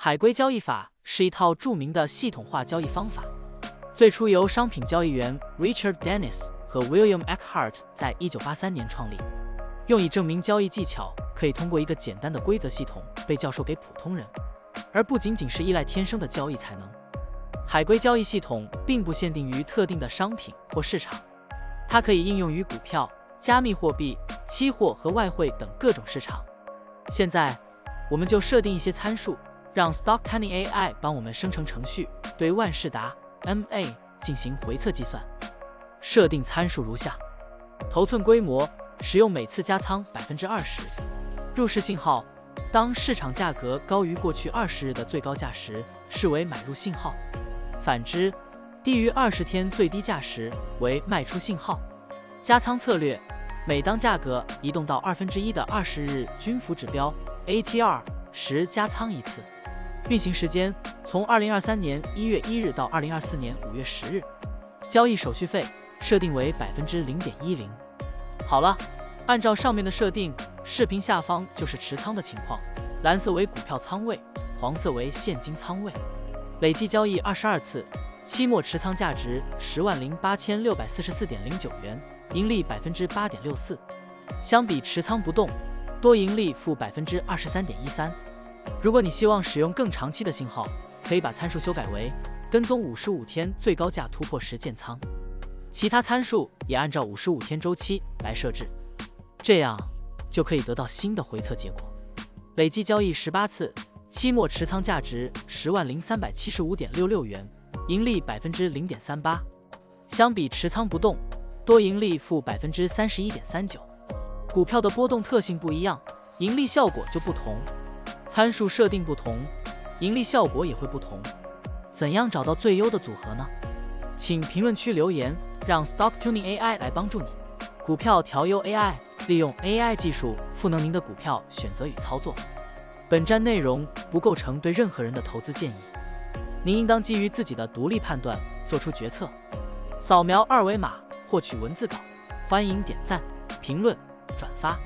海龟交易法是一套著名的系统化交易方法，最初由商品交易员 Richard Dennis 和 William Eckhart 在1983年创立，用以证明交易技巧可以通过一个简单的规则系统被教授给普通人，而不仅仅是依赖天生的交易才能。海龟交易系统并不限定于特定的商品或市场，它可以应用于股票、加密货币、期货和外汇等各种市场。现在，我们就设定一些参数，让 Stocktunning AI 帮我们生成程序，对万事达 MA 进行回测计算。设定参数如下：头寸规模，使用每次加仓 20%。入市信号，当市场价格高于过去20日的最高价时，视为买入信号；反之，低于20天最低价时为卖出信号。加仓策略，每当价格移动到1/2的20日均幅指标 ATR 时加仓一次。运行时间从2023年1月1日到2024年5月10日。交易手续费设定为 0.10%。好了，按照上面的设定，视频下方就是持仓的情况，蓝色为股票仓位，黄色为现金仓位。累计交易22次，期末持仓价值108644.09元，盈利 8.64%。相比持仓不动，多盈利负 23.13%。如果你希望使用更长期的信号，可以把参数修改为跟踪55天最高价突破时建仓，其他参数也按照55天周期来设置，这样就可以得到新的回测结果。累计交易18次，期末持仓价值100375.66元，盈利 0.38%。相比持仓不动，多盈利负 31.39%。股票的波动特性不一样，盈利效果就不同。参数设定不同，盈利效果也会不同。怎样找到最优的组合呢？请评论区留言，让 Stocktunning AI 来帮助你。股票调优 AI， 利用 AI 技术赋能您的股票选择与操作。本站内容不构成对任何人的投资建议，您应当基于自己的独立判断做出决策。扫描二维码获取文字稿，欢迎点赞、评论、转发。